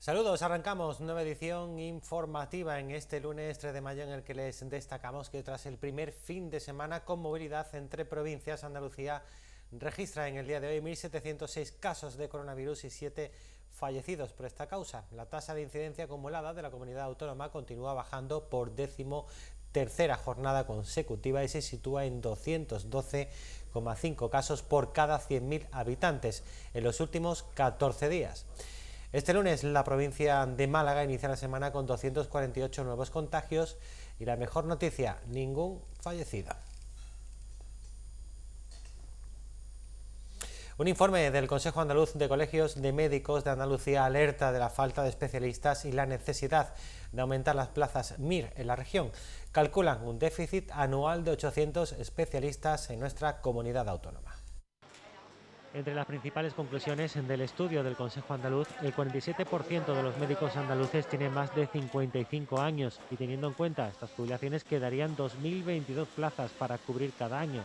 Saludos, arrancamos nueva edición informativa en este lunes 3 de mayo en el que les destacamos que tras el primer fin de semana con movilidad entre provincias, Andalucía registra en el día de hoy 1.706 casos de coronavirus y 7 fallecidos por esta causa. La tasa de incidencia acumulada de la comunidad autónoma continúa bajando por 13ª jornada consecutiva y se sitúa en 212,5 casos por cada 100.000 habitantes en los últimos 14 días. Este lunes la provincia de Málaga inicia la semana con 248 nuevos contagios y la mejor noticia, ningún fallecido. Un informe del Consejo Andaluz de Colegios de Médicos de Andalucía alerta de la falta de especialistas y la necesidad de aumentar las plazas MIR en la región. Calculan un déficit anual de 800 especialistas en nuestra comunidad autónoma. Entre las principales conclusiones del estudio del Consejo Andaluz, el 47% de los médicos andaluces tienen más de 55 años y teniendo en cuenta estas jubilaciones quedarían 2.022 plazas para cubrir cada año,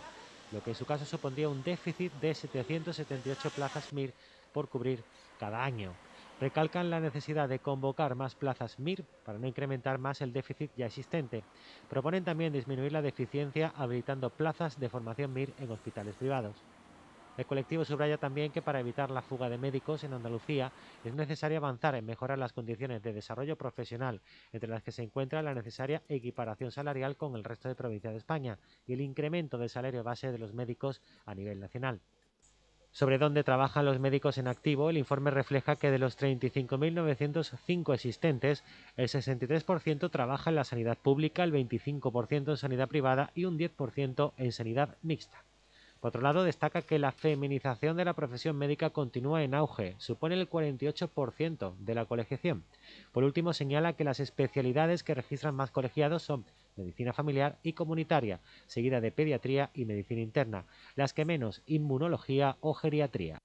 lo que en su caso supondría un déficit de 778 plazas MIR por cubrir cada año. Recalcan la necesidad de convocar más plazas MIR para no incrementar más el déficit ya existente. Proponen también disminuir la deficiencia habilitando plazas de formación MIR en hospitales privados. El colectivo subraya también que para evitar la fuga de médicos en Andalucía es necesario avanzar en mejorar las condiciones de desarrollo profesional, entre las que se encuentra la necesaria equiparación salarial con el resto de provincias de España y el incremento del salario base de los médicos a nivel nacional. Sobre dónde trabajan los médicos en activo, el informe refleja que de los 35.905 existentes, el 63% trabaja en la sanidad pública, el 25% en sanidad privada y un 10% en sanidad mixta. Por otro lado, destaca que la feminización de la profesión médica continúa en auge, supone el 48% de la colegiación. Por último, señala que las especialidades que registran más colegiados son medicina familiar y comunitaria, seguida de pediatría y medicina interna, las que menos inmunología o geriatría.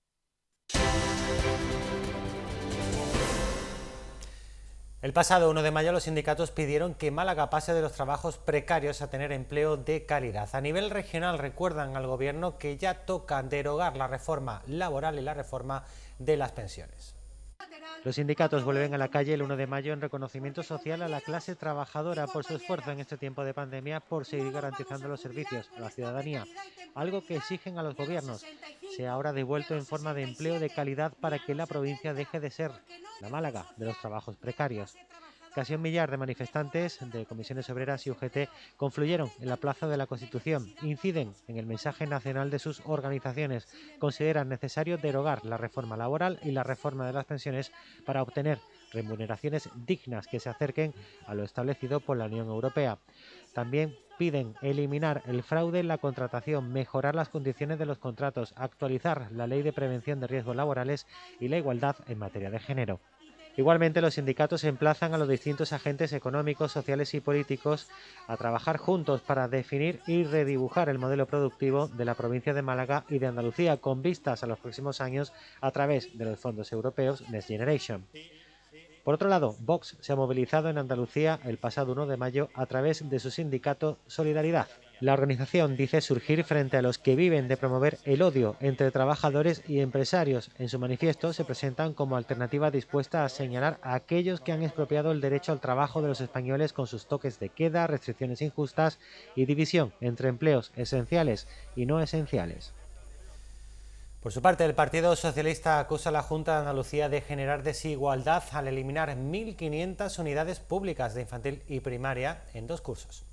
El pasado 1 de mayo los sindicatos pidieron que Málaga pase de los trabajos precarios a tener empleo de calidad. A nivel regional recuerdan al gobierno que ya toca derogar la reforma laboral y la reforma de las pensiones. Los sindicatos vuelven a la calle el 1 de mayo en reconocimiento social a la clase trabajadora por su esfuerzo en este tiempo de pandemia por seguir garantizando los servicios a la ciudadanía, algo que exigen a los gobiernos sea ahora devuelto en forma de empleo de calidad para que la provincia deje de ser la Málaga de los trabajos precarios. Casi 1 millar de manifestantes de comisiones obreras y UGT confluyeron en la Plaza de la Constitución, inciden en el mensaje nacional de sus organizaciones, consideran necesario derogar la reforma laboral y la reforma de las pensiones para obtener remuneraciones dignas que se acerquen a lo establecido por la Unión Europea. También piden eliminar el fraude en la contratación, mejorar las condiciones de los contratos, actualizar la Ley de Prevención de Riesgos Laborales y la igualdad en materia de género. Igualmente, los sindicatos emplazan a los distintos agentes económicos, sociales y políticos a trabajar juntos para definir y redibujar el modelo productivo de la provincia de Málaga y de Andalucía con vistas a los próximos años a través de los fondos europeos Next Generation. Por otro lado, Vox se ha movilizado en Andalucía el pasado 1 de mayo a través de su sindicato Solidaridad. La organización dice surgir frente a los que viven de promover el odio entre trabajadores y empresarios. En su manifiesto se presentan como alternativa dispuesta a señalar a aquellos que han expropiado el derecho al trabajo de los españoles con sus toques de queda, restricciones injustas y división entre empleos esenciales y no esenciales. Por su parte, el Partido Socialista acusa a la Junta de Andalucía de generar desigualdad al eliminar 1.500 unidades públicas de infantil y primaria en 2 cursos.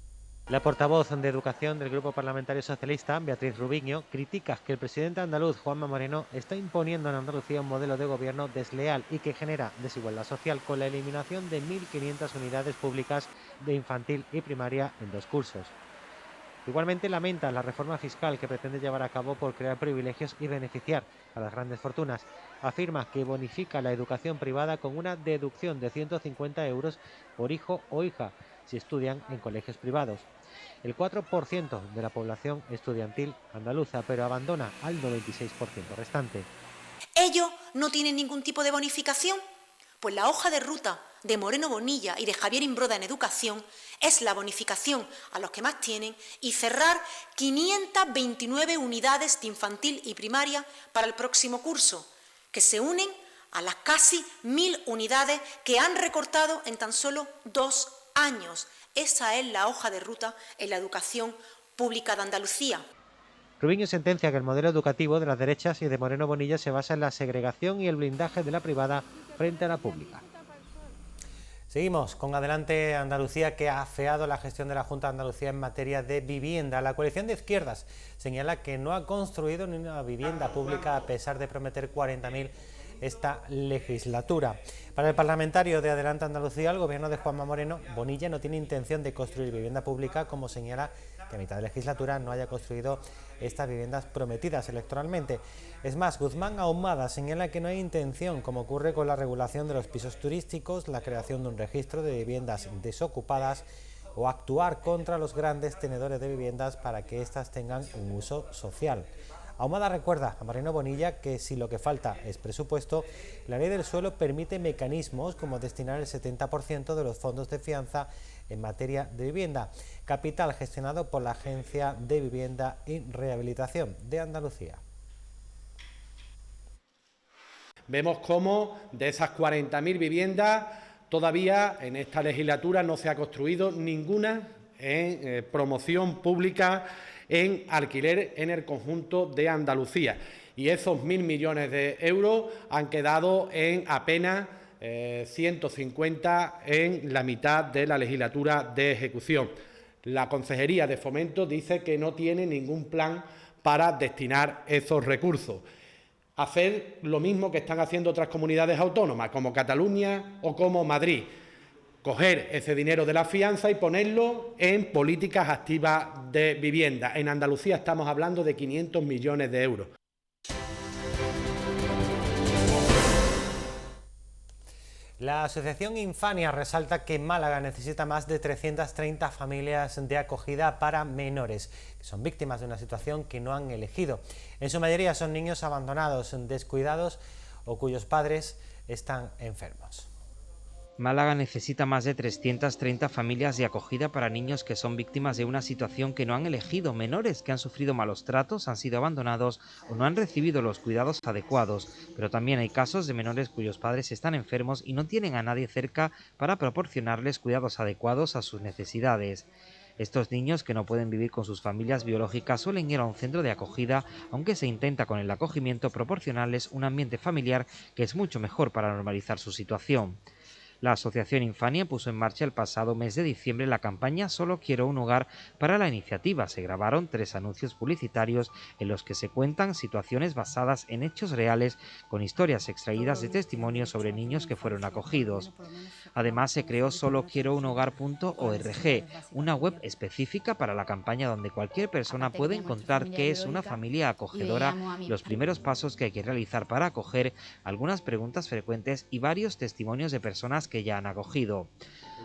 La portavoz de Educación del Grupo Parlamentario Socialista, Beatriz Rubiño, critica que el presidente andaluz, Juanma Moreno, está imponiendo en Andalucía un modelo de gobierno desleal y que genera desigualdad social con la eliminación de 1.500 unidades públicas de infantil y primaria en 2 cursos. Igualmente lamenta la reforma fiscal que pretende llevar a cabo por crear privilegios y beneficiar a las grandes fortunas. Afirma que bonifica la educación privada con una deducción de 150 euros por hijo o hija si estudian en colegios privados. El 4% de la población estudiantil andaluza, pero abandona al 96% restante. ¿Ellos no tienen ningún tipo de bonificación? Pues la hoja de ruta de Moreno Bonilla y de Javier Imbroda en educación es la bonificación a los que más tienen y cerrar 529 unidades de infantil y primaria para el próximo curso, que se unen a las casi 1000 unidades que han recortado en tan solo 2 años. Esa es la hoja de ruta en la educación pública de Andalucía. Rubiño sentencia que el modelo educativo de las derechas y de Moreno Bonilla se basa en la segregación y el blindaje de la privada frente a la pública. Seguimos con Adelante Andalucía, que ha afeado la gestión de la Junta de Andalucía en materia de vivienda. La coalición de izquierdas señala que no ha construido ni una vivienda pública a pesar de prometer 40.000 esta legislatura. Para el parlamentario de Adelante Andalucía, el gobierno de Juanma Moreno Bonilla no tiene intención de construir vivienda pública, como señala que a mitad de legislatura no haya construido estas viviendas prometidas electoralmente. Es más, Guzmán Ahumada señala que no hay intención, como ocurre con la regulación de los pisos turísticos, la creación de un registro de viviendas desocupadas o actuar contra los grandes tenedores de viviendas para que éstas tengan un uso social. Ahumada recuerda a Moreno Bonilla que si lo que falta es presupuesto, la ley del suelo permite mecanismos como destinar el 70% de los fondos de fianza en materia de vivienda, capital gestionado por la Agencia de Vivienda y Rehabilitación de Andalucía. Vemos cómo de esas 40.000 viviendas todavía en esta legislatura no se ha construido ninguna en promoción pública en alquiler en el conjunto de Andalucía. Y esos 1.000 millones de euros han quedado en apenas 150 en la mitad de la legislatura de ejecución. La Consejería de Fomento dice que no tiene ningún plan para destinar esos recursos. Hacer lo mismo que están haciendo otras comunidades autónomas, como Cataluña o como Madrid. Coger ese dinero de la fianza y ponerlo en políticas activas de vivienda. En Andalucía estamos hablando de 500 millones de euros. La asociación Infania resalta que Málaga necesita más de 330 familias de acogida para menores, que son víctimas de una situación que no han elegido. En su mayoría son niños abandonados, descuidados o cuyos padres están enfermos. Málaga necesita más de 330 familias de acogida para niños que son víctimas de una situación que no han elegido, menores que han sufrido malos tratos, han sido abandonados o no han recibido los cuidados adecuados. Pero también hay casos de menores cuyos padres están enfermos y no tienen a nadie cerca para proporcionarles cuidados adecuados a sus necesidades. Estos niños que no pueden vivir con sus familias biológicas suelen ir a un centro de acogida, aunque se intenta con el acogimiento proporcionarles un ambiente familiar que es mucho mejor para normalizar su situación. La asociación Infania puso en marcha el pasado mes de diciembre la campaña Solo quiero un hogar. Para la iniciativa se grabaron 3 anuncios publicitarios en los que se cuentan situaciones basadas en hechos reales con historias extraídas de testimonios sobre niños que fueron acogidos. Además se creó soloquierounhogar.org, una web específica para la campaña donde cualquier persona puede encontrar qué es una familia acogedora, los primeros pasos que hay que realizar para acoger, algunas preguntas frecuentes y varios testimonios de personas que ya han acogido.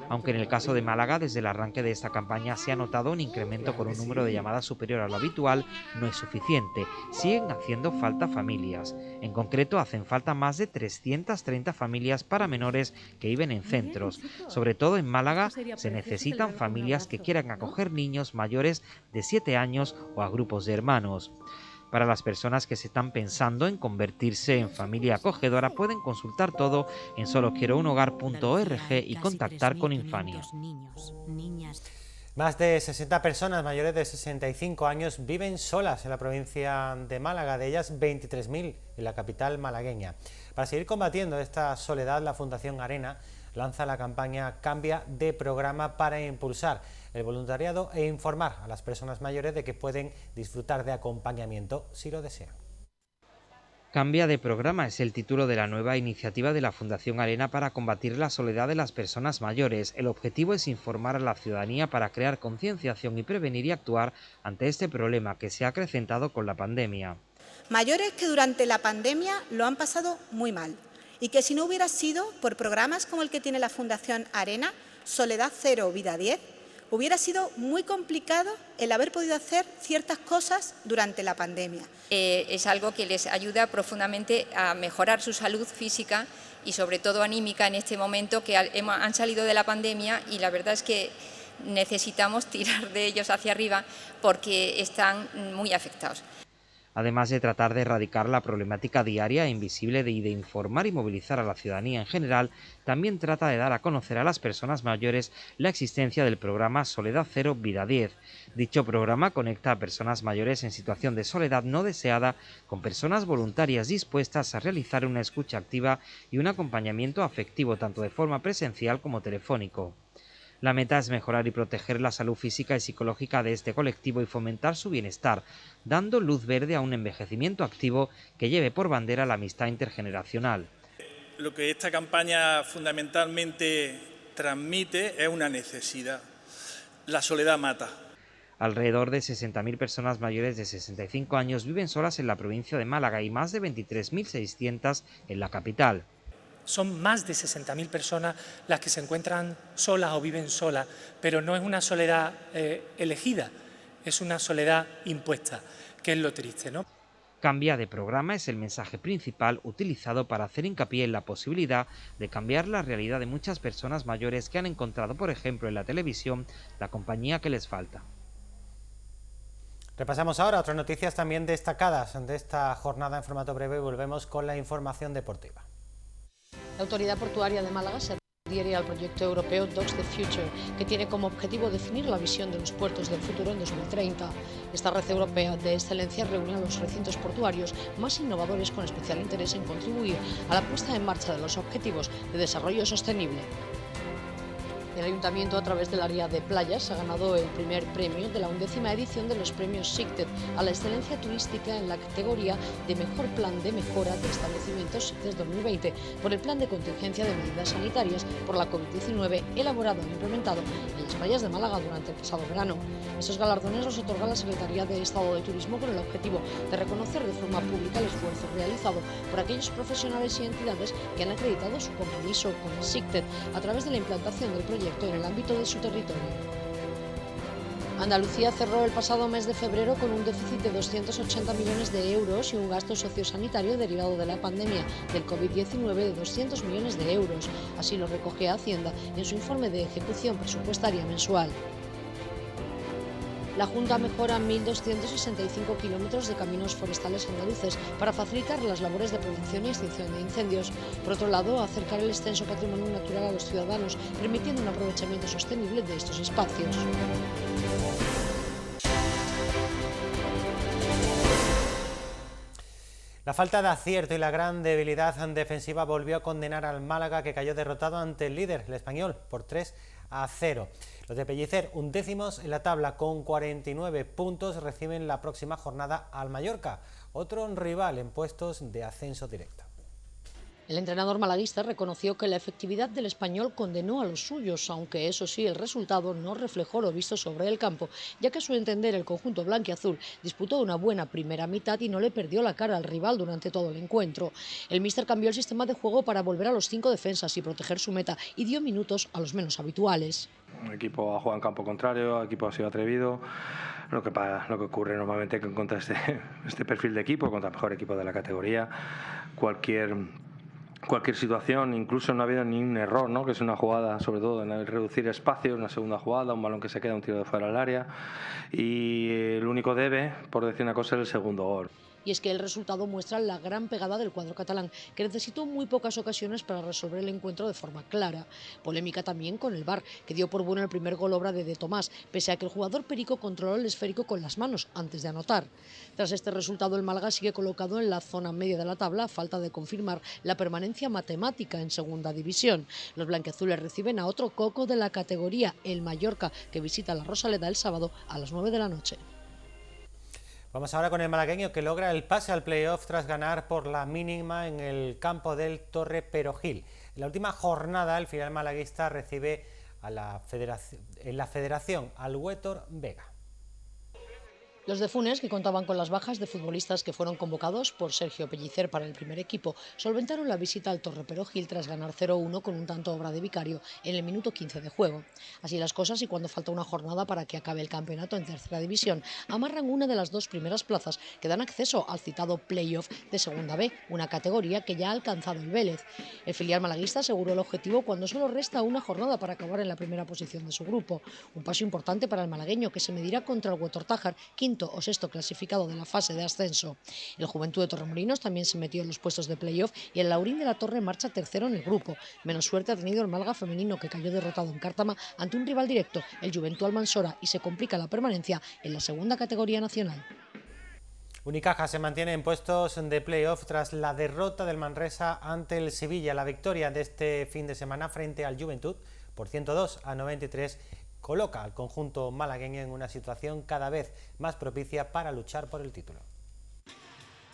Aunque en el caso de Málaga, desde el arranque de esta campaña se ha notado un incremento con un número de llamadas superior a lo habitual, no es suficiente. Siguen haciendo falta familias. En concreto, hacen falta más de 330 familias para menores que viven en centros. Sobre todo en Málaga se necesitan familias que quieran acoger niños mayores de 7 años o a grupos de hermanos. Para las personas que se están pensando en convertirse en familia acogedora pueden consultar todo en soloquierounhogar.org y contactar con Infania. Más de 60 personas mayores de 65 años viven solas en la provincia de Málaga, de ellas 23.000 en la capital malagueña. Para seguir combatiendo esta soledad, la Fundación Arena lanza la campaña Cambia de Programa para impulsar el voluntariado e informar a las personas mayores de que pueden disfrutar de acompañamiento si lo desean. Cambia de programa es el título de la nueva iniciativa de la Fundación Arena para combatir la soledad de las personas mayores. El objetivo es informar a la ciudadanía para crear concienciación y prevenir y actuar ante este problema que se ha acrecentado con la pandemia. Mayores que durante la pandemia lo han pasado muy mal y que si no hubiera sido por programas como el que tiene la Fundación Arena, Soledad Cero, Vida 10, hubiera sido muy complicado el haber podido hacer ciertas cosas durante la pandemia. Es algo que les ayuda profundamente a mejorar su salud física y sobre todo anímica en este momento que han salido de la pandemia y la verdad es que necesitamos tirar de ellos hacia arriba porque están muy afectados. Además de tratar de erradicar la problemática diaria e invisible y de informar y movilizar a la ciudadanía en general, también trata de dar a conocer a las personas mayores la existencia del programa Soledad Cero Vida 10. Dicho programa conecta a personas mayores en situación de soledad no deseada con personas voluntarias dispuestas a realizar una escucha activa y un acompañamiento afectivo tanto de forma presencial como telefónico. La meta es mejorar y proteger la salud física y psicológica de este colectivo y fomentar su bienestar, dando luz verde a un envejecimiento activo que lleve por bandera la amistad intergeneracional. Lo que esta campaña fundamentalmente transmite es una necesidad. La soledad mata. Alrededor de 60.000 personas mayores de 65 años viven solas en la provincia de Málaga y más de 23.600 en la capital. Son más de 60.000 personas las que se encuentran solas o viven solas, pero no es una soledad elegida, es una soledad impuesta, que es lo triste, ¿no? Cambia de programa es el mensaje principal utilizado para hacer hincapié en la posibilidad de cambiar la realidad de muchas personas mayores que han encontrado, por ejemplo, en la televisión, la compañía que les falta. Repasamos ahora otras noticias también destacadas de esta jornada en formato breve y volvemos con la información deportiva. La Autoridad Portuaria de Málaga se adhiere al proyecto europeo Docks the Future, que tiene como objetivo definir la visión de los puertos del futuro en 2030. Esta red europea de excelencia reúne a los recintos portuarios más innovadores con especial interés en contribuir a la puesta en marcha de los objetivos de desarrollo sostenible. El Ayuntamiento, a través del área de playas, ha ganado el primer premio de la 11ª edición de los premios SICTED a la excelencia turística en la categoría de Mejor Plan de Mejora de Establecimientos SICTED 2020 por el Plan de Contingencia de Medidas Sanitarias por la COVID-19 elaborado e implementado en las playas de Málaga durante el pasado verano. Estos galardones los otorga la Secretaría de Estado de Turismo con el objetivo de reconocer de forma pública el esfuerzo realizado por aquellos profesionales y entidades que han acreditado su compromiso con el SICTED a través de la implantación del proyecto en el ámbito de su territorio. Andalucía cerró el pasado mes de febrero con un déficit de 280 millones de euros y un gasto sociosanitario derivado de la pandemia del COVID-19 de 200 millones de euros. Así lo recoge Hacienda en su informe de ejecución presupuestaria mensual. La Junta mejora 1.265 kilómetros de caminos forestales andaluces para facilitar las labores de prevención y extinción de incendios. Por otro lado, acercar el extenso patrimonio natural a los ciudadanos, permitiendo un aprovechamiento sostenible de estos espacios. La falta de acierto y la gran debilidad defensiva volvió a condenar al Málaga, que cayó derrotado ante el líder, el Español, por 3-0. Los de Pellicer, undécimos en la tabla con 49 puntos, reciben la próxima jornada al Mallorca, otro rival en puestos de ascenso directo. El entrenador malaguista reconoció que la efectividad del Español condenó a los suyos, aunque eso sí, el resultado no reflejó lo visto sobre el campo, ya que a su entender el conjunto blanquiazul disputó una buena primera mitad y no le perdió la cara al rival durante todo el encuentro. El míster cambió el sistema de juego para volver a los 5 defensas y proteger su meta y dio minutos a los menos habituales. El equipo ha jugado en campo contrario, el equipo ha sido atrevido. Lo que ocurre normalmente que contra este perfil de equipo, contra el mejor equipo de la categoría, cualquier situación, incluso no ha habido ni un error, ¿no? Que es una jugada, sobre todo en el reducir espacios, una segunda jugada, un balón que se queda, un tiro de fuera del área, y el único debe, por decir una cosa, es el segundo gol. Y es que el resultado muestra la gran pegada del cuadro catalán, que necesitó muy pocas ocasiones para resolver el encuentro de forma clara. Polémica también con el VAR, que dio por bueno el primer gol obra de Tomás, pese a que el jugador perico controló el esférico con las manos antes de anotar. Tras este resultado, el Málaga sigue colocado en la zona media de la tabla, a falta de confirmar la permanencia matemática en segunda división. Los blanquiazules reciben a otro coco de la categoría, el Mallorca, que visita la Rosaleda el sábado a las 9 de la noche. Vamos ahora con el malagueño, que logra el pase al playoff tras ganar por la mínima en el campo del Torre Perojil. En la última jornada, el filial malaguista recibe en la federación al Huétor Vega. Los de Funes, que contaban con las bajas de futbolistas que fueron convocados por Sergio Pellicer para el primer equipo, solventaron la visita al Torre Perojil tras ganar 0-1 con un tanto obra de Vicario en el minuto 15 de juego. Así las cosas, y cuando falta una jornada para que acabe el campeonato en tercera división, amarran una de las 2 primeras plazas que dan acceso al citado playoff de segunda B, una categoría que ya ha alcanzado el Vélez. El filial malaguista aseguró el objetivo cuando solo resta una jornada para acabar en la primera posición de su grupo. Un paso importante para el malagueño, que se medirá contra el Huétor Tájar, quinto quinto o sexto clasificado de la fase de ascenso. El Juventud de Torremolinos también se metió en los puestos de playoff y el Laurín de la Torre marcha tercero en el grupo. Menos suerte ha tenido el Málaga femenino, que cayó derrotado en Cártama ante un rival directo, el Juventud Almansora, y se complica la permanencia en la segunda categoría nacional. Unicaja se mantiene en puestos de playoff tras la derrota del Manresa ante el Sevilla. La victoria de este fin de semana frente al Juventud por 102-93 coloca al conjunto malagueño en una situación cada vez más propicia para luchar por el título.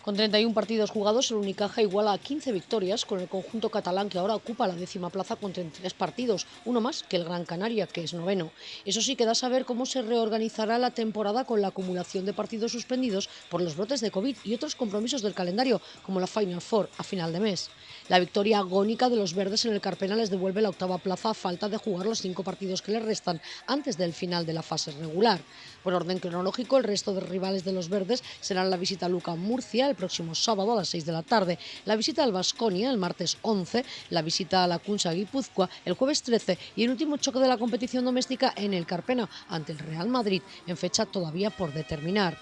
Con 31 partidos jugados, el Unicaja iguala a 15 victorias con el conjunto catalán, que ahora ocupa la 10ª plaza con 33 partidos, uno más que el Gran Canaria, que es noveno. Eso sí, queda saber cómo se reorganizará la temporada con la acumulación de partidos suspendidos por los brotes de COVID y otros compromisos del calendario, como la Final Four a final de mes. La victoria agónica de los verdes en el Carpena les devuelve la 8ª plaza a falta de jugar los 5 partidos que les restan antes del final de la fase regular. Por orden cronológico, el resto de rivales de los verdes serán la visita a Luca Murcia el próximo sábado a las 6 de la tarde, la visita al Baskonia el martes 11, la visita a la Kunsa Guipúzcoa el jueves 13 y el último choque de la competición doméstica en el Carpena ante el Real Madrid, en fecha todavía por determinar.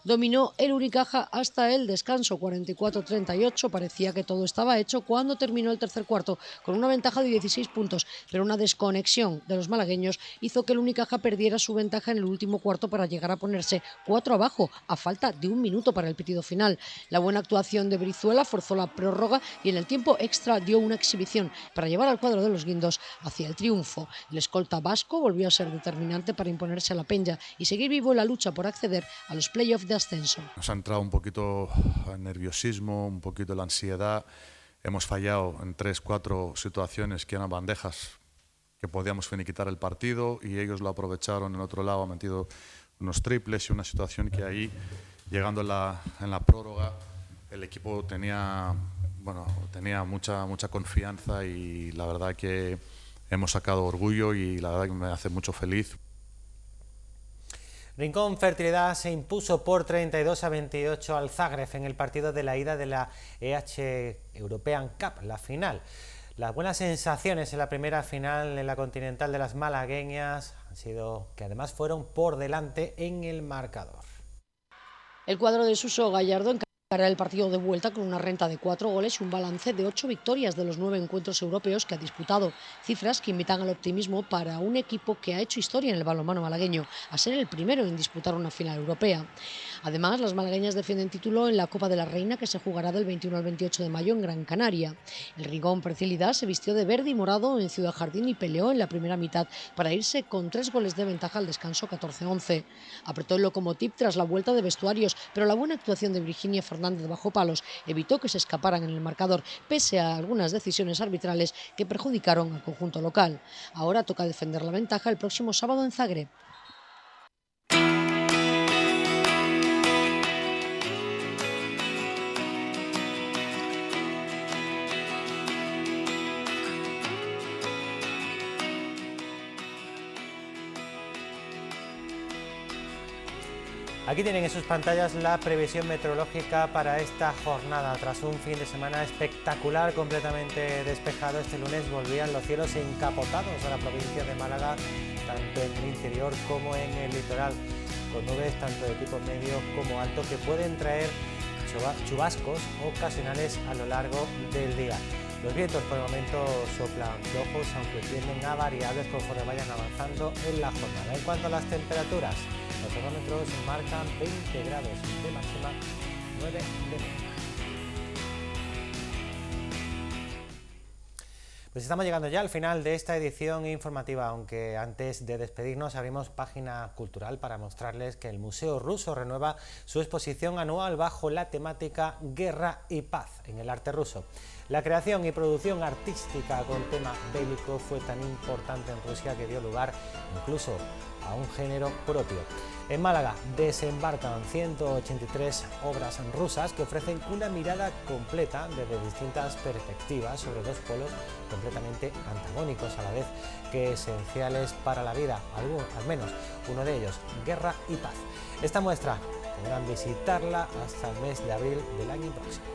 Dominó el Unicaja hasta el descanso, 44-38, parecía que todo estaba hecho cuando terminó el tercer cuarto con una ventaja de 16 puntos, pero una desconexión de los malagueños hizo que el Unicaja perdiera su ventaja en el último cuarto para llegar a ponerse 4 abajo, a falta de 1 minuto para el pitido final. La buena actuación de Brizuela forzó la prórroga y en el tiempo extra dio una exhibición para llevar al cuadro de los guindos hacia el triunfo. El escolta vasco volvió a ser determinante para imponerse a la Peña y seguir vivo en la lucha por acceder a los playoffs de ascenso. Nos ha entrado un poquito el nerviosismo, un poquito la ansiedad. Hemos fallado en 3-4 situaciones que eran bandejas que podíamos finiquitar el partido y ellos lo aprovecharon en otro lado, han metido unos triples y una situación que ahí, llegando en la prórroga, el equipo tenía mucha confianza y la verdad que hemos sacado orgullo y la verdad que me hace mucho feliz. Rincón Fertilidad se impuso por 32-28 al Zagreb en el partido de la ida de la EH European Cup, la final. Las buenas sensaciones en la primera final en la Continental de las malagueñas han sido que además fueron por delante en el marcador. El cuadro de Suso Gallardo encargará el partido de vuelta con una renta de 4 goles y un balance de 8 victorias de los 9 encuentros europeos que ha disputado. Cifras que invitan al optimismo para un equipo que ha hecho historia en el balonmano malagueño, a ser el primero en disputar una final europea. Además, las malagueñas defienden título en la Copa de la Reina, que se jugará del 21 al 28 de mayo en Gran Canaria. El Rincón Fertilidad se vistió de verde y morado en Ciudad Jardín y peleó en la primera mitad para irse con 3 goles de ventaja al descanso 14-11. Apretó el Lokomotiv tras la vuelta de vestuarios, pero la buena actuación de Virginia Fernández de bajo palos evitó que se escaparan en el marcador, pese a algunas decisiones arbitrales que perjudicaron al conjunto local. Ahora toca defender la ventaja el próximo sábado en Zagreb. Aquí tienen en sus pantallas la previsión meteorológica para esta jornada. Tras un fin de semana espectacular, completamente despejado, este lunes volvían los cielos encapotados a la provincia de Málaga, tanto en el interior como en el litoral, con nubes tanto de tipo medio como alto que pueden traer chubascos ocasionales a lo largo del día. Los vientos por el momento soplan flojos, aunque tienden a variables conforme vayan avanzando en la jornada. En cuanto a las temperaturas, los termómetros marcan 20 grados de máxima, 9 de mínima. Pues estamos llegando ya al final de esta edición informativa, aunque antes de despedirnos abrimos página cultural para mostrarles que el Museo Ruso renueva su exposición anual bajo la temática Guerra y Paz en el arte ruso. La creación y producción artística con tema bélico fue tan importante en Rusia que dio lugar incluso a un género propio. En Málaga desembarcan 183 obras rusas que ofrecen una mirada completa desde distintas perspectivas sobre dos polos completamente antagónicos a la vez que esenciales para la vida, al menos uno de ellos, guerra y paz. Esta muestra podrán visitarla hasta el mes de abril del año próximo.